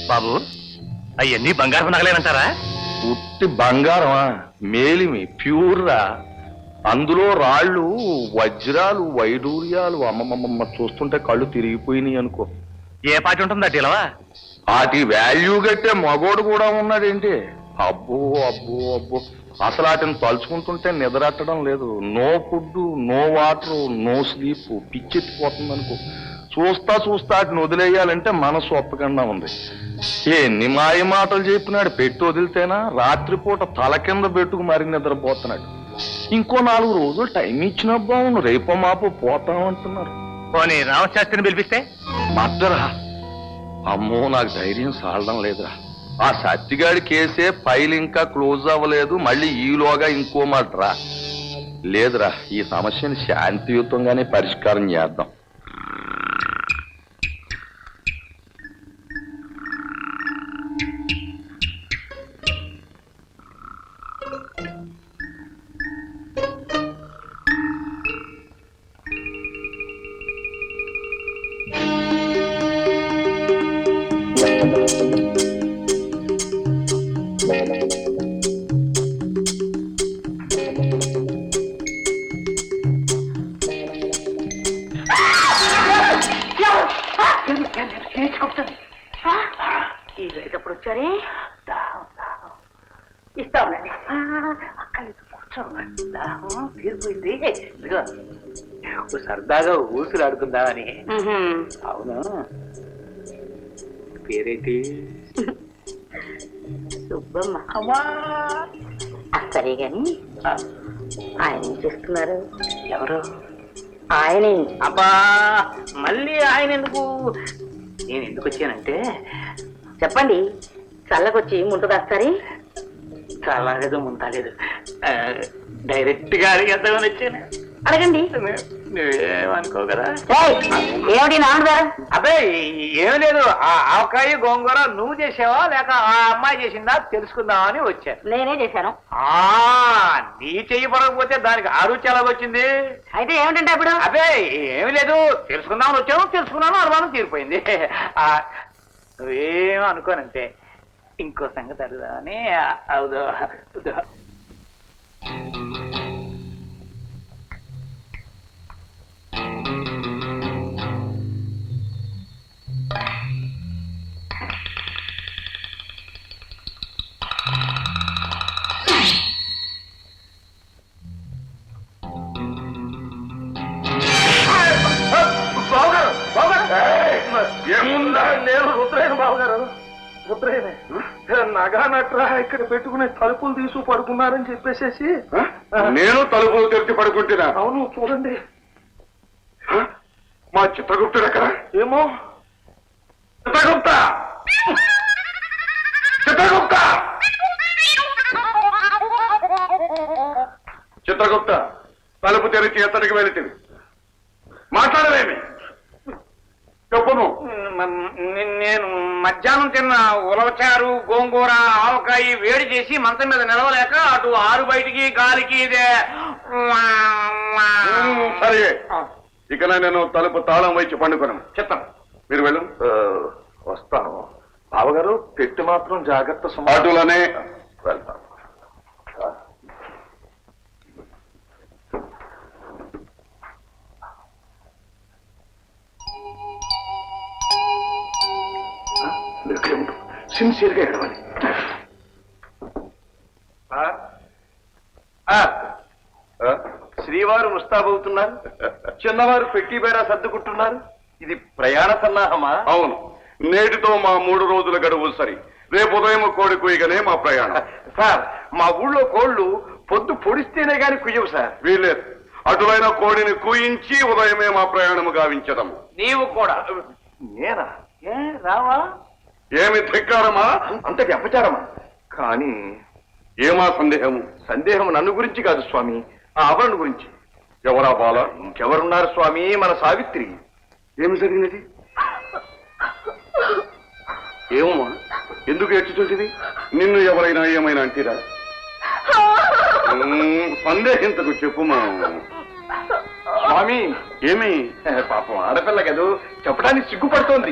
బాబు అవన్నీ బంగారం నగలేనంటారా? ఉట్టి బంగారమా? మేలిమి ప్యూర్రా. అందులో రాళ్ళు, వజ్రాలు, వైడూర్యాలు. అమ్మమ్మమ్మ చూస్తుంటే కళ్ళు తిరిగిపోయినాయి అనుకో. ఏ పాటి ఉంటుందా ఇలవా? వాటి వాల్యూ గట్టే మగోడు కూడా ఉన్నాడేంటి? అబ్బో అబ్బో అబ్బో, అసలు వాటిని తలుచుకుంటుంటే నిద్రట్టడం లేదు. No food, no water, no sleep. పిచ్చెత్తిపోతుంది అనుకో. చూస్తా చూస్తా వాటిని వదిలేయాలంటే మనసు ఒప్పకుండా ఉంది. ఎన్ని మాయ మాటలు చెప్పినాడు. పెట్టి వదిలితేనా రాత్రిపూట తల కింద పెట్టుకు మరి నిద్రపోతున్నాడు. ఇంకో 4 రోజులు టైం ఇచ్చినా బాగుండు. రేపో మాపో పోతామంటున్నారు. పోనీ రామశాస్త్రిని పిలిపిస్తే? మద్దరా, అమ్మో నాకు ధైర్యం సాలడం లేదురా. ఆ సత్తిగాడి కేసే ఫైల్ ఇంకా క్లోజ్ అవ్వలేదు. మళ్ళీ ఈలోగా ఇంకో మాటరా. లేదురా, ఈ సమస్యని శాంతియుతంగానే పరిష్కారం చేద్దాం. ఎప్పుడు వచ్చారే? ఇస్తామండి. అక్కడ కూర్చో. తీరిపోయింది. సరదాగా ఊసులు ఆడుకుందామని. అవును, పేరేంటి? సుబ్బమ్మ. అమ్మా సరే గాని ఆయన ఏం చేస్తున్నారు? ఎవరు? ఆయన. అబ్బా మళ్ళీ ఆయన ఎందుకు? నేను ఎందుకు వచ్చానంటే, చెప్పండి. చల్లకొచ్చి ముందు దాస్తారి. చల్లలేదు ముంతలేదు, డైరెక్ట్ గా అడిగేద్దామని వచ్చాను. అడగండి. నువ్వేమనుకో కదా. ఏమిటి నాన్నగారు? అబ్బే ఏం లేదు, ఆ ఆవకాయ గోంగూర నువ్వు చేసావా లేక ఆ అమ్మాయి చేసిందా తెలుసుకుందామని వచ్చాను. నేనే చేశాను. నీ చెయ్యి పడకపోతే దానికి ఆ రుచి ఎలాగొచ్చింది? అయితే ఏమిటంటే అప్పుడు? అబ్బే ఏమి లేదు, తెలుసుకుందామని వచ్చాను. తెలుసుకున్నాను, అనుమానం తీరిపోయింది. నువ్వేమో అనుకోనంటే ఇంకో సంగతి అడుగుదామని. అవుదో నేను రుద్రయ్య బావగారు. రుద్రయ్యనే. నగా నట్రా ఇక్కడ పెట్టుకునే తలుపులు తీసు పడుకున్నారని చెప్పేసేసి నేను తలుపులు తెరిచి పడుకుంటున్నా. అవును చూడండి. మా చిత్రగుప్తుడు ఎక్కడ? ఏమో. చిత్రగుప్త, చిత్రగుప్త, చిత్రగుప్త, తలుపు తెరిచి ఎత్తడికి వెళితే మాట్లాడలేమి. చెప్పును. నేను మధ్యాహ్నం తిన్న ఉలవచారు, గోంగూర, ఆవకాయ వేడి చేసి మంచం మీద నిలవలేక అటు ఆరు బయటికి గాలికి ఇదే. సరే, ఇక నేను తలుపు తాళం వచ్చి పండుకొను. చెప్తాను, మీరు వెళ్ళు. వస్తాను బావగారు. పెట్టి మాత్రం జాగ్రత్త. అటులనే వెళ్తాను. సిన్సియర్ గా ఎడవాలి. శ్రీవారు ముస్తాబవుతున్నారు, చిన్నవారు పెట్టి బేరా సర్దుకుంటున్నారు. ఇది ప్రయాణ సన్నాహమా? అవును, నేటితో మా 3 రోజుల గడువు సరి. రేపు ఉదయం కోడి కుయ్యగానే మా ప్రయాణం. సార్, మా ఊళ్ళో కోళ్లు పొద్దు పొడిస్తేనే గాని కుయ్యవు సార్. వీల్లేదు, అటులైన కోడిని కూయించి ఉదయమే మా ప్రయాణము గావించదము. నీవు కూడా? నేనా? ఏ రావా? ఏమి ధిక్కారమా? అంతటి అపచారమా? కానీ ఏమా సందేహము? సందేహం నన్ను గురించి కాదు స్వామి, ఆ ఆభరణ గురించి. ఎవరా బాల? ఇంకెవరున్నారు స్వామి, మన సావిత్రి. ఏమి జరిగినది? ఏమమ్మా, ఎందుకు ఏడ్చుతుంటివి? నిన్ను ఎవరైనా ఏమైనా అంటీరా? సందేహించకు, చెప్పుమా. స్వామి, ఏమి? పాపం ఆడపిల్ల కదూ, చెప్పడానికి సిగ్గుపడుతోంది.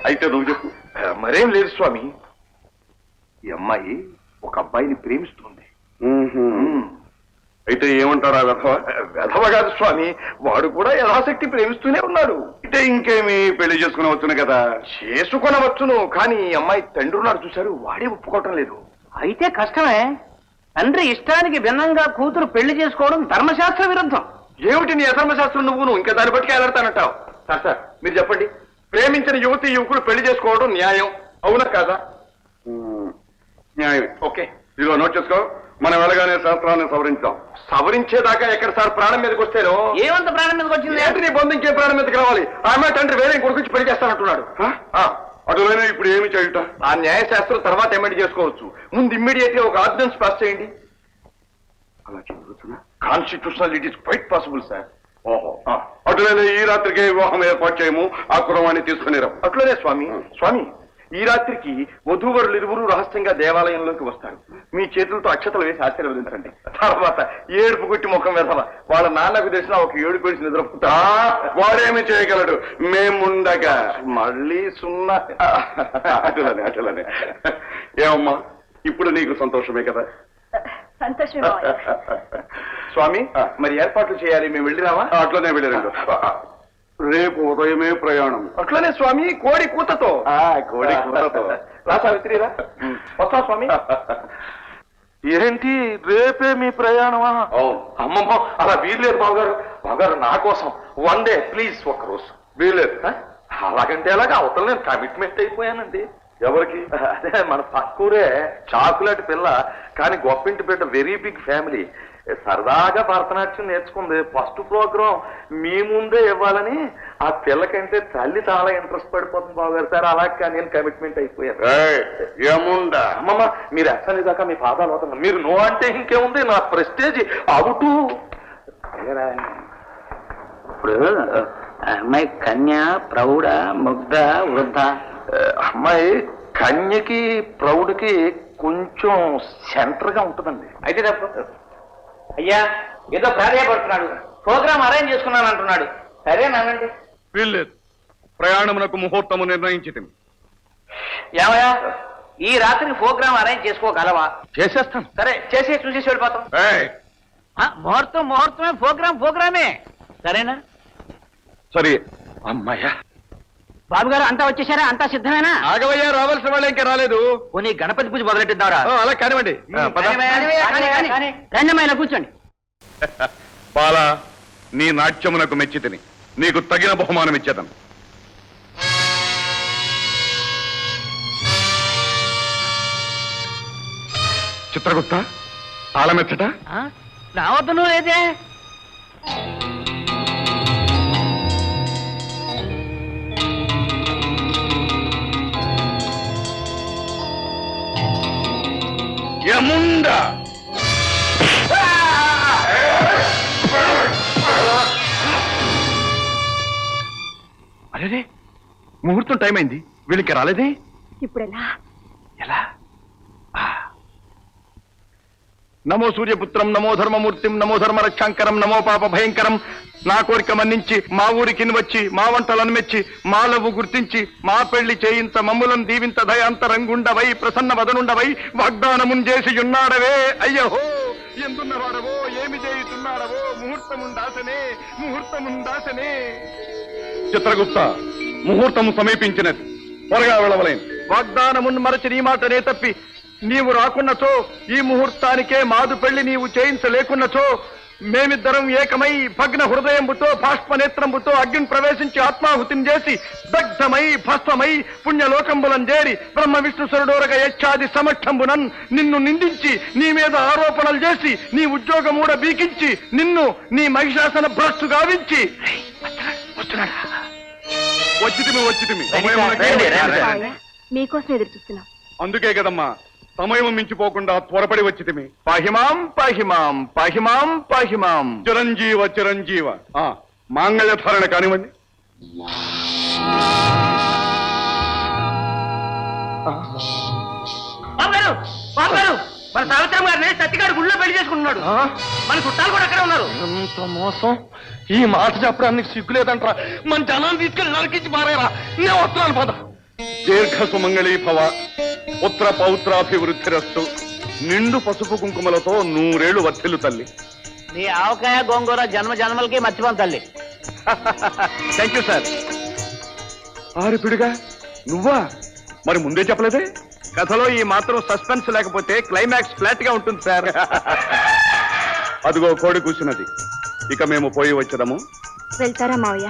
అయితే నువ్వు చెప్పు. మరేం లేదు స్వామి. ఈ అమ్మాయి ఒక అబ్బాయిని ప్రేమిస్తుంది. అయితే ఏమంటారా వెధవ? వెధవ కాదు స్వామి, వాడు కూడా యథాశక్తి ప్రేమిస్తూనే ఉన్నాడు. అయితే ఇంకేమి పెళ్లి చేసుకునవచ్చును కదా. చేసుకొనవచ్చును, కానీ ఈ అమ్మాయి తండ్రి ఉన్నాడు చూశారు, వాడే ఒప్పుకోవటం లేదు. అయితే కష్టమే. తండ్రి ఇష్టానికి భిన్నంగా కూతురు పెళ్లి చేసుకోవడం ధర్మశాస్త్ర విరుద్ధం. ఏమిటి నీ అధర్మశాస్త్రం నువ్వును ఇంకా దాన్ని బట్టి ఎలాడతానంటావు? సార్ మీరు చెప్పండి, ప్రేమించిన యువతి యువకులు పెళ్లి చేసుకోవడం న్యాయం అవునా కాదా? న్యాయం. ఓకే, ఇదిగో నోట్ చేసుకో. మనం వెళ్ళగానే శాస్త్రాన్ని సవరించాం. సవరించేదాకా ఎక్కడ సార్ ప్రాణం మీదకి వస్తేనో? ఏమంత ప్రాణం మీదకి వచ్చింది? ఏంటి నీ బంధు ఇంకేం ప్రాణం మీదకి రావాలి? ఆ అమ్మాయి తండ్రి వేరే కొడుకు పెళ్లి చేస్తానంటున్నాడు. అటువైనా ఇప్పుడు ఏమి చేయుట? ఆ న్యాయశాస్త్రం తర్వాత ఎమెండ్ చేసుకోవచ్చు. ముందు ఇమ్మీడియట్ గా ఒక ఆర్డినెన్స్ పాస్ చేయండి. అలా చేయవచ్చునా? Constitutional it is quite possible sir. ఓహో, అటువైనా ఈ రాత్రికి వివాహం ఏర్పాటు చేయము. ఆ కురవాణి తీసుకుని రా. అట్లనే స్వామి. స్వామి, ఈ రాత్రికి వధూవరులు ఇరువురు రహస్యంగా దేవాలయంలోకి వస్తారు. మీ చేతులతో అక్షతలు వేసి ఆశీర్వదించండి. తర్వాత ఏడుపు గుట్టి ముఖం వెధవ వాళ్ళ నాన్నకు తెలిసిన ఒక ఏడు కొలిసి నిద్రపోతా. వాడేమి చేయగలడు మేముండగా. మళ్ళీ సున్నా. అటులనే. ఏమమ్మా, ఇప్పుడు నీకు సంతోషమే కదా? సంతోషమే. స్వామి, మరి ఏర్పాట్లు చేయాలి, మేము వెళ్ళిరామా? అట్లనే వెళ్ళారండు. రేపు ఉదయమే ప్రయాణం. అట్లనే స్వామి, కోడి కూతతో. కోడి కూతతో. రా సావిత్రిరా, వస్తా స్వామి. ఏంటి రేపే మీ ప్రయాణమా? అమ్మమ్మ, అలా వీల్లేదు బావగారు. బావగారు నా కోసం 1 డే ప్లీజ్, ఒక్కరోజు వీలేదు. అలాగంటే అలాగా అవతల నేను కమిట్మెంట్ అయిపోయానండి. ఎవరికి? అదే మన పక్కూరే చాకులాంటి పిల్ల, కానీ గొప్పింటి బిడ్డ, వెరీ బిగ్ ఫ్యామిలీ. సరదాగా భరతనాట్యం నేర్చుకుంది. ఫస్ట్ ప్రోగ్రాం మీ ముందే ఇవ్వాలని ఆ పిల్లకంటే తల్లి చాలా ఇంట్రెస్ట్ పడిపోతుంది బావగారు. సార్ అలాగే నేను కమిట్మెంట్ అయిపోయాను. ఏముండా అమ్మమ్మ, మీరు అసలు దాకా మీ పాదాలు అవుతున్నారు. మీరు నో అంటే ఇంకేముంది, నా ప్రెస్టేజ్ అవుటు. ఇప్పుడు అమ్మాయి కన్య, ప్రౌఢ, ముగ్ధ, వృద్ధ? అమ్మాయి కన్యకి ప్రౌఢకి కొంచెం సెంటర్ గా ఉంటుందండి. అయితే తప్ప అయ్యా, ఏదో ప్రాధాయపడుతున్నాడు, ప్రోగ్రామ్ అరేంజ్ చేసుకున్నాను అంటున్నాడు. సరేనానండి. వీల్లేదు. ప్రయాణమునకు ముహూర్తము నిర్ణయించింది. ఏమయ్యా, ఈ రాత్రికి ప్రోగ్రామ్ అరేంజ్ చేసుకోగలవా? చేసేస్తాను. సరే, చేసి చూసేసి వెళ్ళిపోతాం. ముహూర్తమే, ప్రోగ్రామే. సరేనా? సరే అమ్మాయ్యా. బాబు గారు అంతా వచ్చేసారా? అంతా సిద్ధమేనా? ఆగవయ్యా, రావాల్సిన వాళ్ళు ఇంకా రాలేదు. పోనీ గణపతి పూజ మొదలెట్టిద్దారా? అలా కానివ్వండి. రండమ్మాయిలా కూర్చోండి. బాలా, నీ నాట్యమునకు మెచ్చితిని. నీకు తగిన బహుమానం ఇచ్చేదను. చిత్రగుప్త, తాళమెచ్చట. నా వద్దను లేదే. యముండా, అరే, ముహూర్తం టైం అయింది, వీళ్ళకి రాలేదే. ఇప్పుడెలా? ఎలా? నమో సూర్యపుత్రం, నమో ధర్మమూర్తిం, నమో ధర్మ రక్షాంకరం, నమో పాప భయంకరం. నా కోరిక మన్నించి మా ఊరికి వచ్చి మా వంటలను మెచ్చి మా లవ్వు గుర్తించి మా పెళ్లి చేయింత మమ్ములను దీవింత దయాంతరంగుండవై ప్రసన్న వదనుండవై వాగ్దానమున్ చేసి ఉన్నాడవే. అయ్యహో, ఎందున్నవాడవో, ఏమి చేయుతున్నాడవో, ముహూర్తముందాసనే. చిత్రగుప్త, ముహూర్తము సమీపించినది. త్వరగా వెళ్ళవలేను. వాగ్దానమున్ మరచి నీ మాటనే తప్పి నీవు రాకున్నచో, ఈ ముహూర్తానికే మాదు పెళ్లి నీవు చేయించలేకున్నచో, మేమిద్దరం ఏకమై భగ్న హృదయంబుతో బాష్పనేత్రంబుతో అగ్ని ప్రవేశించి ఆత్మాహుతిని చేసి దగ్ధమై భస్మమై పుణ్యలోకంబులం చేరి బ్రహ్మ విష్ణు సరుడోరగ యచ్చాది సమక్షంబునన్ నిన్ను నిందించి నీ మీద ఆరోపణలు చేసి నీ ఉద్యోగమూడ బీకించి నిన్ను నీ మహిషాసన భ్రష్టు గావించి వచ్చితిమి. మీకోసం ఎదురు చూస్తున్నాం. అందుకే కదమ్మా సమయం మించిపోకుండా త్వరపడి వచ్చితిమి. పాహిమాం పాహిమాం పాహిమాం పాహిమాం. చిరంజీవ. మాంగళ్య ధారణ కానివ్వండి. మన సావిత్రమ్మ గారిని సత్తిగాడు గుళ్ళో పెళ్లి చేసుకుంటున్నాడు. మన చుట్టాలు కూడా అక్కడే ఉన్నారు. ఎంత మోసం! ఈ మాట చెప్పడానికి సిగ్గులేదంటరా. మన జనాన్ని తీసుకెళ్ళి నరికించి మారేరా. నేను వస్తున్నాను పద. దీర్ఘ సుమంగళీ భవ, పుత్ర పౌత్రాభివృద్ధిరస్తు, నిండు పసుపు కుంకుమలతో 100 ఏళ్లు వర్ధిల్లు తల్లి. నీ ఆవకాయ గోంగూర జన్మ జన్మలకి మర్చిపోను తల్లి. Thank you sir. ఆరిపిడిగా నువ్వా? మరి ముందే చెప్పలేదే? కథలో ఈ మాత్రం సస్పెన్స్ లేకపోతే క్లైమాక్స్ ఫ్లాట్ గా ఉంటుంది సార్. అదిగో కోడి కూర్చున్నది. ఇక మేము పోయి వచ్చదము. వెళ్తారా మావయ్య?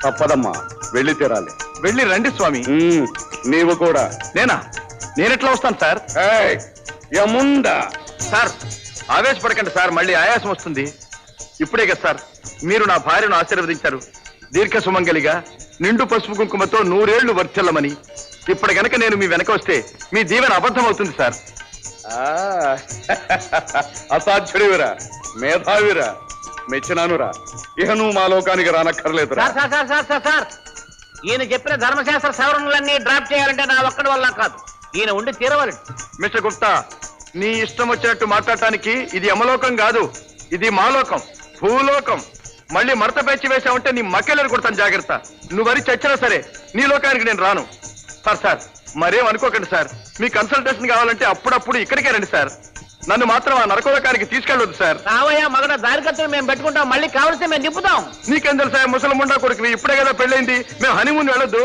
తప్పదమ్మా, వెళ్ళి తీరాలి. వెళ్ళి రండి స్వామి. నీవు కూడా. నేనెట్లా వస్తాను సార్? ఏయ్, యముండా. సార్ ఆవేశపడకండి సార్, మళ్ళీ ఆయాసం వస్తుంది. ఇప్పుడే కదా సార్ మీరు నా భార్యను ఆశీర్వదించారు, దీర్ఘ సుమంగలిగా నిండు పసుపు కుంకుమతో 100 ఏళ్లు వర్ధిల్లమని. ఇప్పుడు గనక నేను మీ వెనక వస్తే మీ దీవెన అబద్ధం అవుతుంది సార్. అసాధ్యుడివిరా, మేధావిరా, మెచ్చినానురా. ఇక నువ్వు మా లోకానికి రానక్కర్లేదురా. Sir sir sir sir sir ఈయన చెప్పిన ధర్మశాస్త్ర సవరణలన్నీ డ్రాప్ చేయాలంటే నా ఒక్కడి వల్ల కాదు, ఈయన ఉండి తీరవాలి. మిస్టర్ గుప్తా, నీ ఇష్టం వచ్చినట్టు మాట్లాడటానికి ఇది యమలోకం కాదు, ఇది మాలోకం, భూలోకం. మళ్ళీ మడత పెంచి వేసావంటే నీ మక్కెలను కొడతాను, జాగ్రత్త. నువ్వరి చచ్చినా సరే నీ లోకానికి నేను రాను. సార్ మరేం అనుకోకండి సార్, మీ కన్సల్టేషన్ కావాలంటే అప్పుడప్పుడు ఇక్కడికే రండి సార్. నన్ను మాత్రం ఆ నరకలోకానికి తీసుకెళ్ళొద్దు సార్. రావయ్య మగడ దారికత్తులు మేము పెట్టుకుంటాం, మళ్ళీ కావలిస్తే మేము నింపుతాం. నీకేం తెలుసా ముసలముండా కొడుకువి, ఇప్పుడే కదా పెళ్ళైంది, మేము హనీమూన్ వెళ్ళొద్దు.